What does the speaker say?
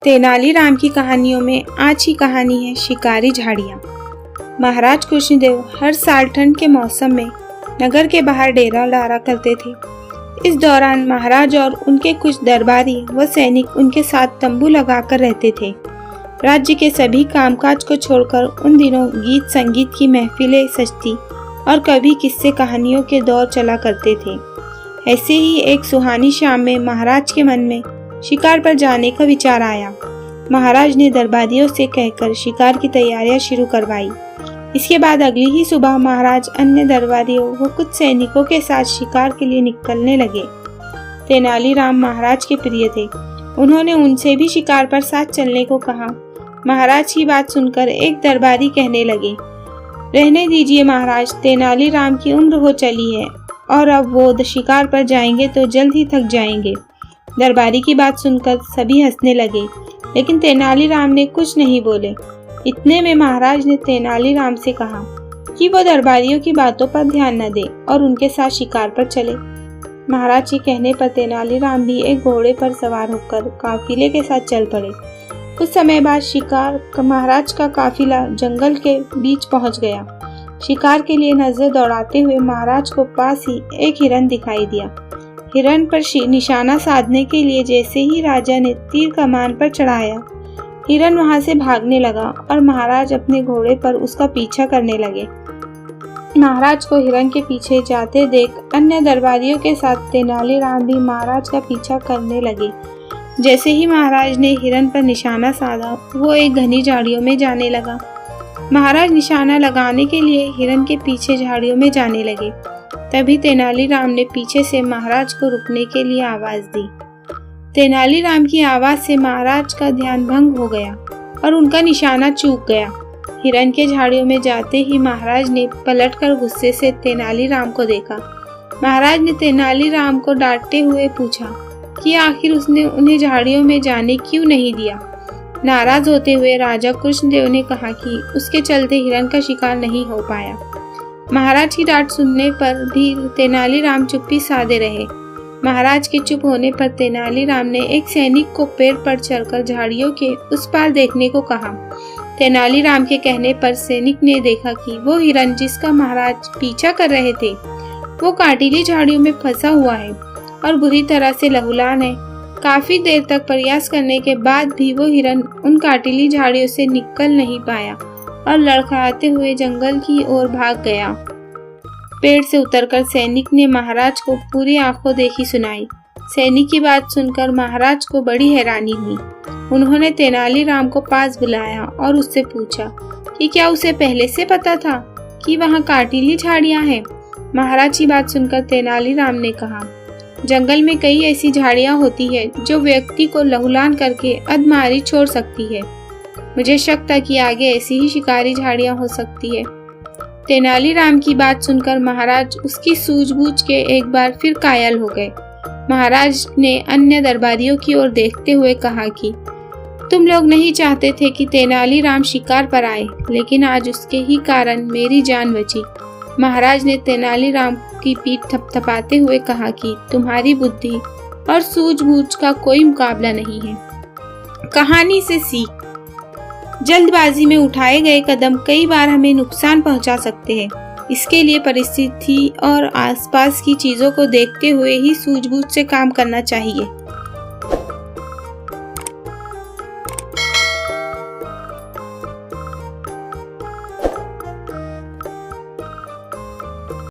तेनालीराम की कहानियों में आज की कहानी है शिकारी झाड़ियाँ। महाराज कृष्णदेव हर साल ठंड के मौसम में नगर के बाहर डेरा डाला करते थे। इस दौरान महाराज और उनके कुछ दरबारी व सैनिक उनके साथ तंबू लगाकर रहते थे। राज्य के सभी कामकाज को छोड़कर उन दिनों गीत संगीत की महफिलें सजती और कभी किस्से कहानियों के दौर चला करते थे। ऐसे ही एक सुहानी शाम में महाराज के मन में शिकार पर जाने का विचार आया। महाराज ने दरबारियों से कहकर शिकार की तैयारियां शुरू करवाई। इसके बाद अगली ही सुबह महाराज अन्य दरबारियों व कुछ सैनिकों के साथ शिकार के लिए निकलने लगे। तेनालीराम महाराज के प्रिय थे। उन्होंने उनसे भी शिकार पर साथ चलने को कहा। महाराज की बात सुनकर एक दरबारी कहने लगे, रहने दीजिए महाराज, तेनालीराम की उम्र हो चली है और अब वो शिकार पर जाएंगे तो जल्द ही थक जाएंगे। दरबारी की बात सुनकर सभी हंसने लगे, लेकिन तेनालीराम ने कुछ नहीं बोले। इतने में महाराज ने तेनालीराम से कहा कि वो दरबारियों की बातों पर ध्यान न दे और उनके साथ शिकार पर चले। महाराज के कहने पर तेनालीराम भी एक घोड़े पर सवार होकर काफिले के साथ चल पड़े। कुछ समय बाद महाराज का काफिला जंगल के बीच पहुंच गया। शिकार के लिए नजर दौड़ाते हुए महाराज को पास ही एक हिरन दिखाई दिया। हिरन पर निशाना साधने के लिए जैसे ही राजा ने तीर कमान पर चढ़ाया, हिरन वहां से भागने लगा और महाराज अपने घोड़े पर उसका पीछा करने लगे। महाराज को हिरन के पीछे जाते देख अन्य दरबारियों के साथ तेनालीराम भी महाराज का पीछा करने लगे। जैसे ही महाराज ने हिरन पर निशाना साधा, वो एक घनी झाड़ियों में जाने लगा। महाराज निशाना लगाने के लिए हिरन के पीछे झाड़ियों में जाने लगे। तभी तेनालीराम ने पीछे से महाराज को रुकने के लिए आवाज दी। तेनालीराम की आवाज से महाराज का ध्यान भंग हो गया और उनका निशाना चूक गया। हिरन के झाड़ियों में जाते ही महाराज ने पलटकर गुस्से से तेनालीराम को देखा। महाराज ने तेनालीराम को डांटते हुए पूछा कि आखिर उसने उन्हें झाड़ियों में जाने क्यों नहीं दिया। नाराज होते हुए राजा कृष्णदेव ने कहा कि उसके चलते हिरन का शिकार नहीं हो पाया। महाराज की डांट सुनने पर भी तेनालीराम चुप्पी साधे रहे। महाराज के चुप होने पर तेनालीराम ने एक सैनिक को पेड़ पर चढ़कर झाड़ियों के उस पार देखने को कहा। तेनालीराम के कहने पर सैनिक ने देखा कि वो हिरन जिसका महाराज पीछा कर रहे थे, वो कांटीली झाड़ियों में फंसा हुआ है और बुरी तरह से लहूलान है। काफी देर तक प्रयास करने के बाद भी वो हिरन उन कांटीली झाड़ियों से निकल नहीं पाया और लड़खड़ाते हुए जंगल की ओर भाग गया। पेड़ से उतरकर सैनिक ने महाराज को पूरी आंखों देखी सुनाई। सैनिक की बात सुनकर महाराज को बड़ी हैरानी हुई। उन्होंने तेनालीराम को पास बुलाया और उससे पूछा कि क्या उसे पहले से पता था कि वहाँ कांटीली झाड़ियाँ हैं। महाराज की बात सुनकर तेनालीराम ने कहा, जंगल में कई ऐसी झाड़ियाँ होती है जो व्यक्ति को लहूलान करके अधमारी छोड़ सकती है। मुझे शक था कि आगे ऐसी ही शिकारी झाड़ियाँ हो सकती है। तेनालीराम की बात सुनकर महाराज उसकी सूझबूझ के एक बार फिर कायल हो गए। महाराज ने अन्य दरबारियों की ओर देखते हुए कहा कि तुम लोग नहीं चाहते थे कि तेनालीराम शिकार पर आए, लेकिन आज उसके ही कारण मेरी जान बची। महाराज ने तेनालीराम की पीठ थपथपाते हुए कहा कि तुम्हारी बुद्धि और सूझबूझ का कोई मुकाबला नहीं है। कहानी से सीख, जल्दबाजी में उठाए गए कदम कई बार हमें नुकसान पहुंचा सकते हैं। इसके लिए परिस्थिति और आसपास की चीजों को देखते हुए ही सूझबूझ से काम करना चाहिए।